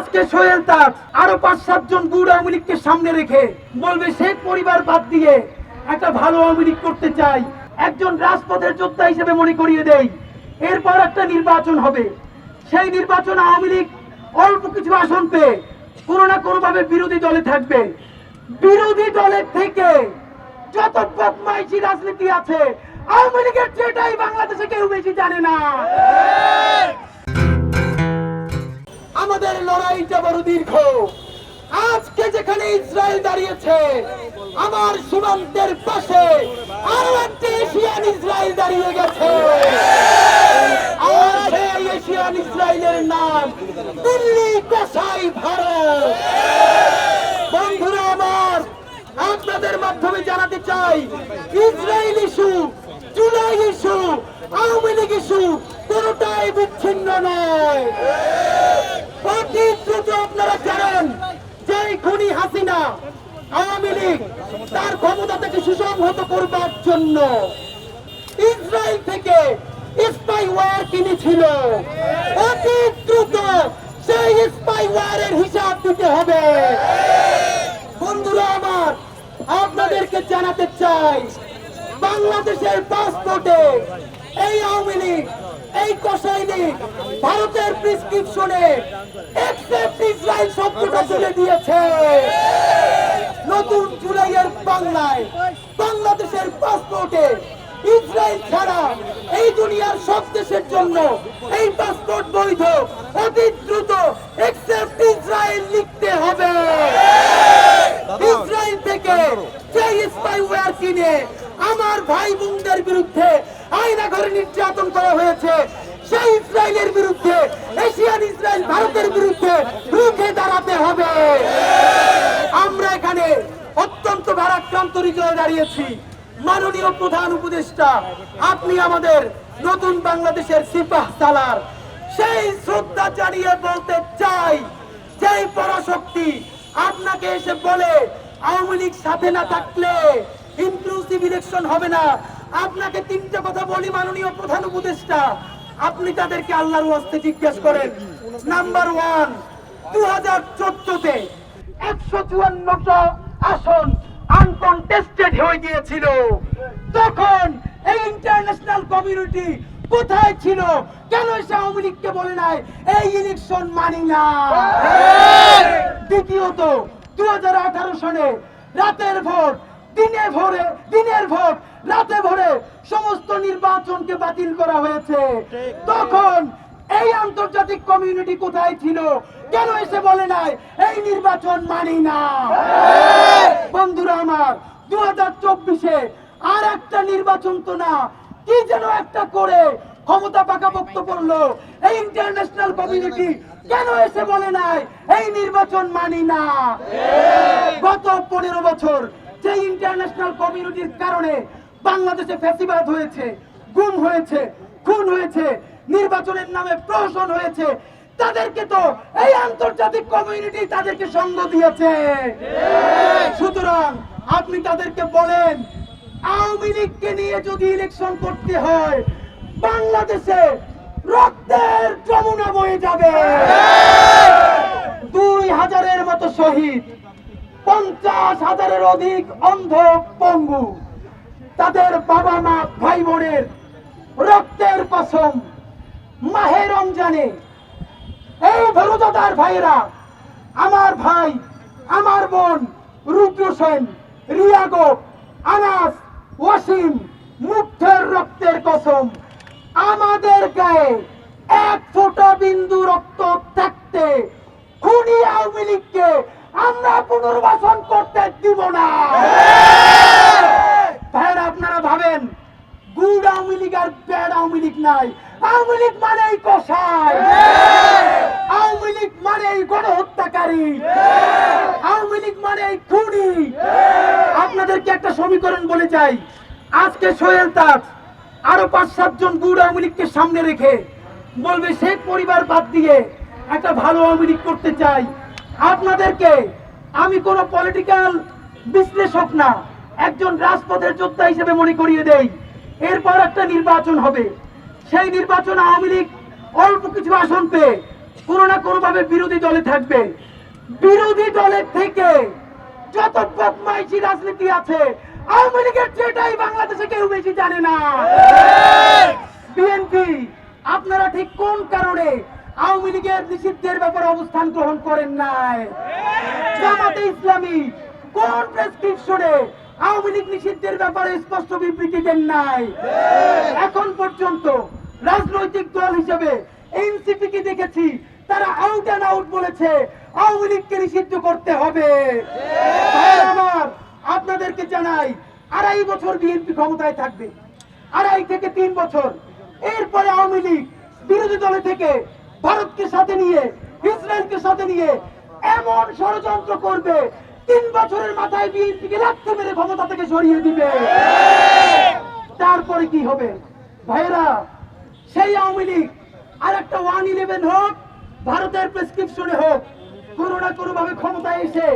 আজকে সোহেল তাজ আরো ৫-৭ জন গুড় আওয়ামী লীগকে সামনে রেখে বলবে শেখ পরিবার বাদ দিয়ে একটা ভালো আওয়ামী লীগ করতে চাই, একজন রাজপথের যোদ্ধা হিসেবে মনে করিয়ে দেই। এরপর একটা নির্বাচন হবে, সেই নির্বাচন আওয়ামী লীগ অল্প কিছু আসন পেয়ে কোনো না কোনো ভাবে বিরোধী দলে থাকবে। বিরোধী দলের থেকে যত বদমাইশি রাজনীতি আছে আওয়ামী লীগের যেটাই বাংলাদেশে কেউ বেশি জানে না। আমাদের লড়াইটা বড় দীর্ঘ। আজকে যেখানে ইসরায়েল দাঁড়িয়েছে, আমার সীমান্তের পাশে আরো একটা এশিয়ান ইসরায়েল দাঁড়িয়ে গেছে। আর সেই এশিয়ান ইসরায়েলের নাম দিল্লি, কসাই, ভারত। বন্ধুরা আমার, আপনাদের মাধ্যমে জানাতে চাই, Israel issue, July issue, Awami League issue কোনটাই বিচ্ছিন্ন নয়। অতি দ্রুত আপনারা জানেন যে খুনি হাসিনা আওয়ামী লীগ তার ক্ষমতা থেকে সুসংহত করবার জন্য ইসরায়েল থেকে স্পাই ওয়্যার কিনেছিল। অতি দ্রুত সেই স্পাই ওয়্যারের হিসাব দিতে হবে। বন্ধুরা আমার, আপনাদেরকে জানাতে চাই, বাংলাদেশের পাসপোর্টে এই আওয়ামী লীগ, এই কসাই লীগ ভারতের প্রেসক্রিপশনে এক্সেপ্ট ইসরায়েল শব্দটা তুলে দিয়েছে। নতুন জুলাইয়ের বাংলায় বাংলাদেশের পাসপোর্টে ইসরায়েল ছাড়া এই দুনিয়ার সব দেশের জন্য এই পাসপোর্ট বৈধ। অতি দ্রুত এক্সেপ্ট ইসরায়েল লিখতে হবে। ইসরায়েল থেকে সেই স্পাইওয়্যার কিনে আমার ভাই বোনদের বিরুদ্ধে আয়না ঘরে নির্যাতন করা হয়েছে, সেই ইসরায়েলের বিরুদ্ধে, এশিয়ান ইসরায়েল ভারতের বিরুদ্ধে রুখে দাঁড়াতে হবে। আমরা এখানে অত্যন্ত ভারাক্রান্ত হৃদয়ে দাঁড়িয়েছি। মাননীয় প্রধান উপদেষ্টা, আপনি আমাদের নতুন বাংলাদেশের সিপাহ সালার, সেই শ্রদ্ধা জানিয়ে বলতে চাই, যেই পরাশক্তি আপনাকে এসে বলে আওয়ামী লীগ সাথে না থাকলে ইনক্লুসিভ ইলেকশন হবে না, আপনাকে তিনটা কথা বলি মাননীয় প্রধান উপদেষ্টা, আপনি তাদেরকে আল্লাহর ওয়াস্তে জিজ্ঞেস করেন। নাম্বার 1, 2014-তে 154টা আসন আনকনটেস্টেড হয়ে গিয়েছিল। তখন এই ইন্টারন্যাশনাল কমিউনিটি কোথায় ছিল? কেন এসে আওয়ামী লীগকে বলে নাই এই ইলেকশন মানি না? দ্বিতীয়ত, 2018 সনে রাতের ভোট, দিনের ভোট রাতে ভোরে সমস্ত নির্বাচনকে বাতিল করা হয়েছে। তখন এই আন্তর্জাতিক কমিউনিটি কোথায় ছিল? কেন এসে বলে নাই এই নির্বাচন মানি না? বন্ধুরা আমার, 2024-এ আর একটা নির্বাচন তো না, কি যেন একটা করে ক্ষমতা পাকাপোক্ত করলো। এই ইন্টারন্যাশনাল কমিউনিটি কেন এসে বলে নাই এই নির্বাচন মানি না? গত 15 বছর যে ইন্টারন্যাশনাল কমিউনিটির কারণে বাংলাদেশে ফ্যাসিবাদ হয়েছে, গুম হয়েছে, খুন হয়েছে, নির্বাচনের নামে প্রহসন হয়েছে, তাদেরকে তো এই আন্তর্জাতিক কমিউনিটি তাদেরকে সঙ্গ দিয়েছে। সুতরাং আপনি তাদেরকে বলেন, আওয়ামী লীগকে নিয়ে যদি ইলেকশন করতে হয়, বাংলাদেশে রক্তের যমুনা বয়ে যাবে। 2000-এর মতো শহীদ, 50,000-এর অধিক অন্ধ পঙ্গু, তাদের বাবা মা ভাই বোনের রক্তের কসম মাহে রমজানে এই ভরুদাদার ভাইরা, আমার ভাই, আমার বোন রুদ্র সেন, রিয়া গোপ, আনাস, ওয়াসিম, মুগ্ধের রক্তের কসম, আমাদের গায়ে এক ফোঁটা বিন্দু রক্ত থাকতে খুনি আওয়ামী লীগকে আমরা পুনর্বাসন করতে দিব না। ভাইরা, আপনারা ভাবেন গুড আওয়ামী লীগ আর ব্যাড আওয়ামী লীগ নাই। আওয়ামী লীগ মানেই কসাই, আওয়ামী লীগ মানেই গণহত্যাকারী, আওয়ামী লীগ মানেই খুনি। আপনাদেরকে একটা সমীকরণ বলে যাই, আজকে সোহেল তাজ আরো 5-7 জন গুড আওয়ামী লীগকে সামনে রেখে বলবে শেখ পরিবার বাদ দিয়ে একটা ভালো আওয়ামী লীগ করতে চাই। আপনাদেরকে আমি কোন পলিটিক্যাল বিশ্লেষক না, একজন রাজপথের যোদ্ধা হিসেবে মনে করিয়ে দেই। এরপর একটা নির্বাচন হবে, সেই নির্বাচন আওয়ামী লীগ অল্প কিছু আসন পেয়ে কোনো না কোনো ভাবে বিরোধী দলে থাকবে। বিরোধী দলের থেকে যত বদমাইশি রাজনীতি আছে আওয়ামী লীগের যেটাই বাংলাদেশে কেউ বেশি জানে না। বিএনপি আপনারা ঠিক কোন কারণে আওয়ামী লীগের নিষিদ্ধের ব্যাপারে অবস্থান গ্রহণ করেন নাই? জামাতে ইসলামী কোন প্রেসক্রিপশনে আওয়ামী লীগ নিষিদ্ধের ব্যাপারে স্পষ্ট বিবৃতি দেন নাই? এখন পর্যন্ত রাজনৈতিক দল হিসেবে এনসিপি কে দেখেছি তারা আউট এন্ড আউট বলেছে আওয়ামী লীগকে নিষিদ্ধ করতে হবে। আমার আপনাদেরকে জানাই 2.5 বছর বিএনপি ক্ষমতায় থাকবে, 2.5 থেকে 3 বছর। এরপরে আওয়ামী লীগ বিরোধী দলে থেকে ভারতকে সাথে নিয়ে ইসরায়েলকে সাথে নিয়ে এমন ষড়যন্ত্র করবে 3 বছরের মাথায় বিএনপিকে লাথি মেরে ক্ষমতা থেকে সরিয়ে দিবে। তারপরে কি হবে ভাইরা? সেই আওয়ামী লীগ আর একটা 111 হোক, ভারতের প্রেসক্রিপশনে হোক, কোনো না কোনো ভাবে ক্ষমতায় এসে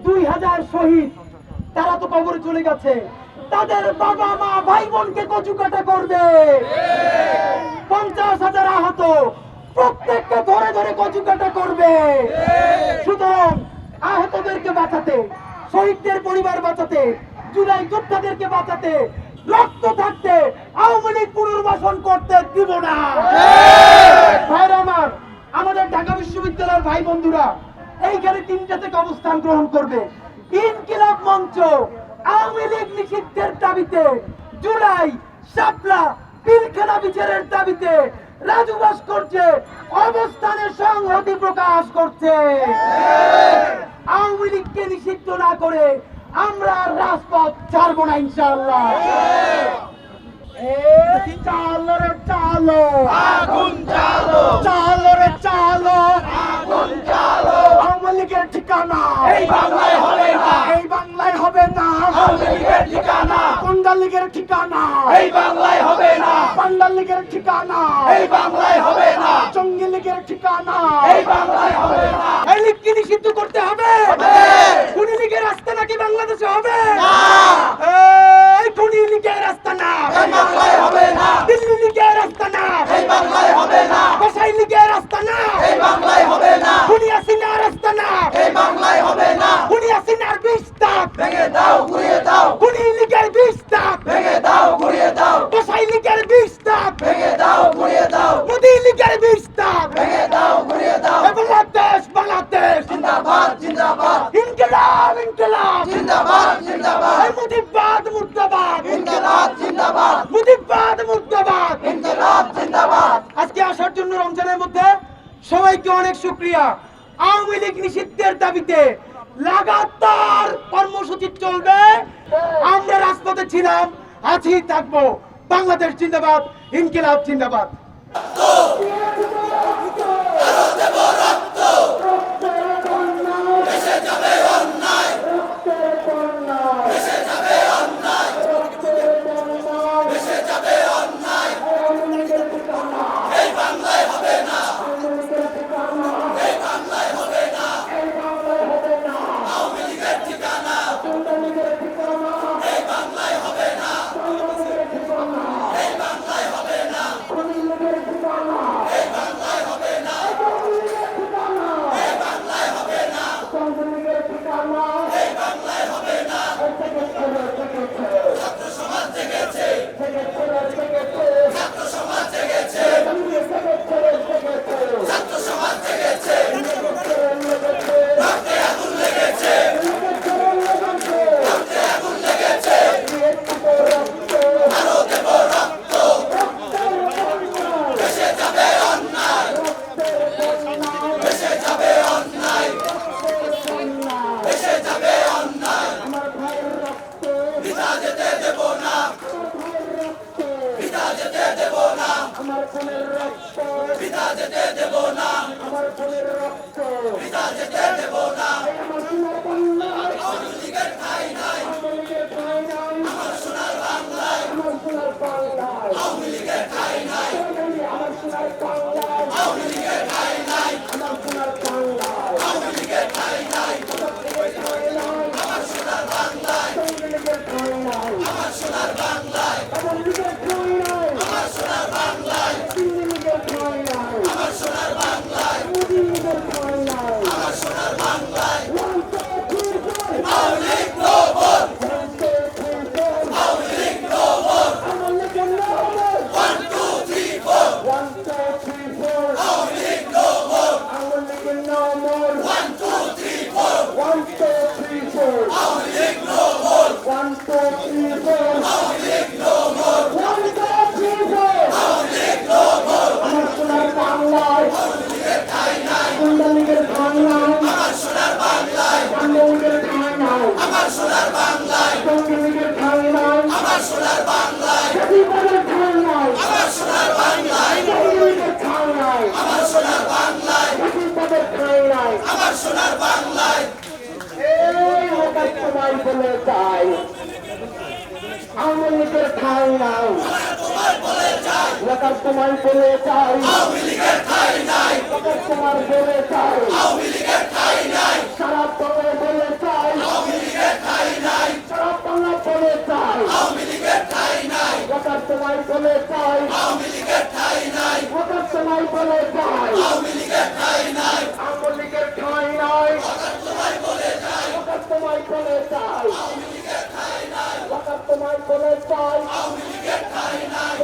2000 শহীদ তারা তো কবরে চলে গেছে, তাদের বাবা মা ভাই বোনকে কচু কাটা করবে। 50,000 আহত, প্রত্যেককে ধরে ধরে কচু কাটা করবে। সুতরাং আহতদেরকে বাঁচাতে, শহীদদের পরিবার বাঁচাতে, জুলাই যোদ্ধাদেরকে বাঁচাতে, রক্ত থাকতে আওয়ামী লীগ পুনর্বাসন করতে দিব না। ভাইরা আমার, আমাদের ঢাকা বিশ্ববিদ্যালয়ের ভাই বন্ধুরা এইখানে 3টা থেকে অবস্থান গ্রহণ করবে। ইনকিলাব মঞ্চ আওয়ামী লীগ নিষিদ্ধের দাবিতে, জুলাই শাপলা পিলখানা বিচারের দাবিতে রাজু ভাস্কর্যে অবস্থানে সংহতি প্রকাশ করছে। আওয়ামী লীগকে নিষিদ্ধ না করে আমরা রাজপথ ছাড়বো না ইনশাআল্লাহ। চালো রে চালো, আগুন জ্বালো, চালো রে চালো, আগুন জ্বালো। আওয়ামী লীগের ঠিকানা এই বাংলায় হবে না, এই বাংলায় হবে না। আওয়ামী লীগের ঠিকানা কোন্ডা লীগের ঠিকানা এই বাংলায় হবে না, পান্ডা লীগের ঠিকানা এই বাংলায় হবে না, জঙ্গি লীগের ঠিকানা এই বাংলায় হবে না। এই লীগকে নিষিদ্ধ করতে হবে। খুনি লীগের রাস্তা নাকি বাংলাদেশে হবে? এই খুনি লীগের রাস্তা না, এই বাংলায় হবে না, দিল্লি লীগের রাস্তা না, এই বাংলায় হবে না, কসাই লীগের রাস্তা না, এই বাংলায় হবে না, খুনি হাসিনার রাস্তা না, এই বাংলায় হবে না। খুনি হাসিনার বিস্তার, ভেঙে দাও, ঘুরিয়ে দাও, খুনি লীগের বিস্তার, ভেঙে দাও, ঘুরিয়ে দাও, কসাই লীগের বিস্তার, ভেঙে দাও, ঘুরিয়ে দাও, মোদি লীগের বিস্তার। ভেঙে দাও, ঘুরিয়ে দাও। বাংলাদেশ বাংলাদেশ জিন্দাবাদ, জিন্দাবাদ, ইনকিলাব ইনকিলাব, জিন্দাবাদ, জিন্দাবাদ, মুজিবাদ মুর্দাবাদ, ইনকিলাব জিন্দাবাদ, মুজিবাদ মুর্দাবাদ। ইনকিলাব জিন্দাবাদ। আজকে আসার জন্য রমজানের মধ্যে সবাইকে অনেক শুকরিয়া। আওয়ামী লীগ নিষিদ্ধের দাবিতে লাগাতার কর্মসূচি চলবে। আমরা রাজপথে ছিলাম, আছি, থাকবো। বাংলাদেশ জিন্দাবাদ, ইনকিলাব জিন্দাবাদ। আমার খুনের রক্ত পিতা যেতে দেব না, আমার খুনের রক্ত পিতা যেতে দেব না। আমার সোনার বাংলায় আওয়ামী লীগের ঠাঁই নাই, আওয়ামী লীগের ঠাঁই নাই। আমার সোনার বাংলায়, আমার সোনার বাংলায় আওয়ামী লীগের ঠাঁই নাই, আমার সোনার বাংলায় আওয়ামী লীগের ঠাঁই নাই, আমার সোনার বাংলায় আওয়ামী লীগের ঠাঁই নাই, আমার সোনার বাংলায় আওয়ামী লীগের ঠাঁই নাই, আমার সোনার বাংলায় আওয়ামী লীগের ঠাঁই নাই, আমার সোনার বাংলায় দিল্লি লীগের ঠাঁই নাই, আমার সোনার বাংলায় আওয়ামী লীগের ঠাঁই নাই আমার সোনার বাংলায়, জাতীয়তাবাদের ঠাঁই নাই আমার সোনার বাংলায়, আওয়ামী লীগের ঠাঁই নাই আমার সোনার বাংলায়, জাতীয়তাবাদের ঠাঁই নাই আমার সোনার বাংলায়। এই লোকাল তোমায় বলে চাই আওয়ামী লীগের ঠাঁই নাই লোকাল তোমায় বলে চাই আওয়ামী লীগের ঠাঁই নাই, লোকাল তোমার বলে চাই আওয়ামী লীগের ঠাঁই নাই, সারা বাংলা বলে চাই আওয়ামী লীগের ঠাঁই নাই, সারা বাংলা বলে চাই আওয়ামী লীগের ঠাঁই নাই, লোকাল তোমায় বলে চাই আওয়ামী লীগের ঠাঁই নাই, লোকাল তোমায় বলে চাই আওয়ামী লীগের ঠাঁই নাই, আওয়ামী লীগের ঠাঁই নাই লোকাল তোমায় বলে চাই লোকাল তোমায় বলে চাই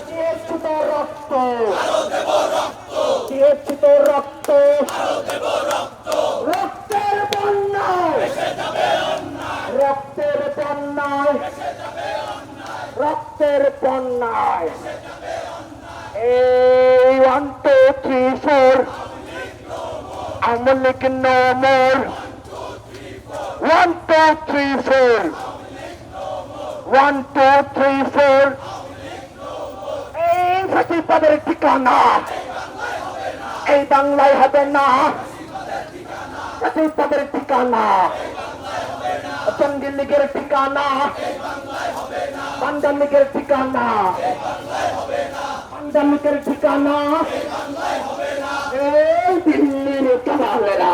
দিয়েছি তো রক্ত দিয়েছি তো রক্ত রক্তের বন্যায় রক্তের বন্যায় রক্তের বন্যায় এই 1 2 3 4 আওয়ামী লীগ নো মোর 1 2 3 4 1 2 3 4 এই ফাঁসিবাদের ঠিকানা এই বাংলায় হবে না ফাঁসিবাদের ঠিকানা জঙ্গি লীগের ঠিকানা পান্ডা লীগের ঠিকানা পান্ডা লীগের ঠিকানা এই দিল্লির দালালেরা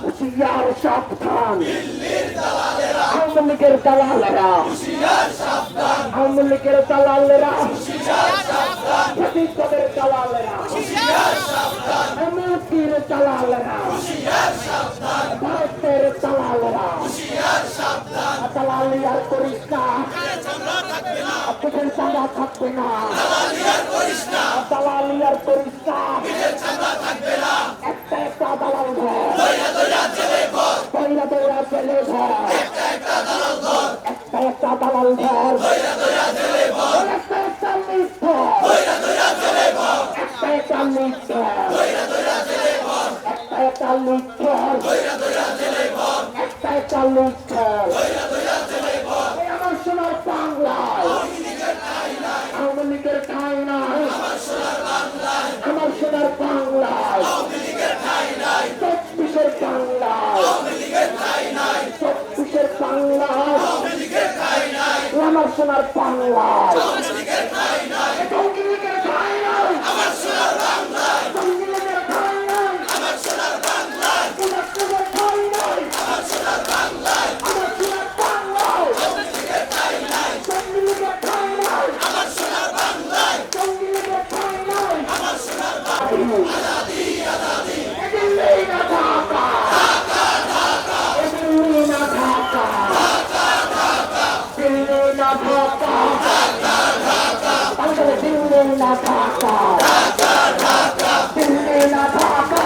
হুঁশিয়ার সাবধান আওয়ামী লীগের দালালেরা আওয়ামী লীগের দালালেরা ছাত্রদের দালালেরা এমপির দালালেরা ভারতের দালালেরা দালালি আর করিস না পিঠের চাঁদা থাকবে না দালালি আর করিস না একটা একটা দালাল ঘর দৈরা দৈরা জেলে ঘর একটা একটা দালাল ঘর একটা একটা লিট ঘর একটা একটা লিট ঘর একটা একটা লিট ঘর একটা একটা লিট ঘর আমার সোনার বাংলায় আওয়ামী লীগের ঠাঁই নাই আমার সোনার বাংলায় 24-এর বাংলায় 24-এর বাংলায় আমার সোনার বাংলায় জঙ্গি লীগের ঠাঁই নাই জঙ্গি লীগের ঠাঁই নাই আমার সোনার বাংলায় ঠাঁই নাই আমার সোনার বাংলায় জঙ্গি লীগের ঠাঁই নাই জঙ্গি লীগের ঠাঁই নাই দিল্লি না ঢাকা দিল্লি না ঢাকা দিল্লি না ঢাকা বাংলাদেশ দিল্লি না ঢাকা দিল্লি না ঢাকা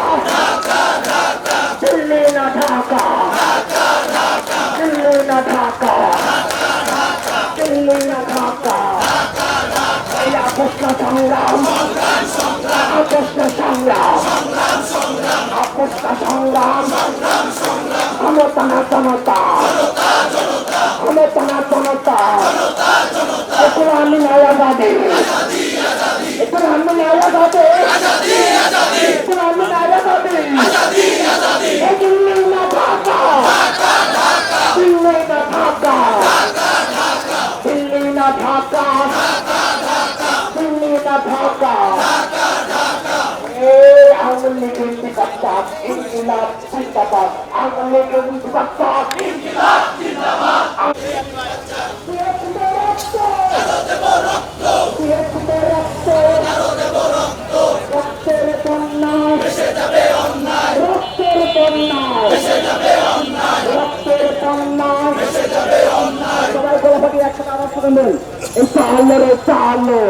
দিল্লি না ঢাকা দিল্লি না ঢাকা দিল্লি না ঢাকা এই আপোষটা সংগ্রাম আপোষটা সংগ্রাম আপোষটা সংগ্রাম ক্ষমতা না জনতা ক্ষমতা না জনতা এখন আমি আজাদে এখন আমি আজাদে এখন আমি আজাদে দিল্লি না ঢাকা দিল্লি না ঢাকা দিল্লি না ঢাকা দিল্লি না ঢাকা এই আওয়ামী লীগের জিন্দাবাদ ইনকিলাব জিন্দাবাদ আওয়ামী লীগের জিন্দাবাদ ইনকিলাব জিন্দাবাদ রক্তের বন্যা রক্তের বন্যা রক্তের বন্যা সবাই বলে থাকি একসাথে আমার সাথে নেই এই চালো রে চালো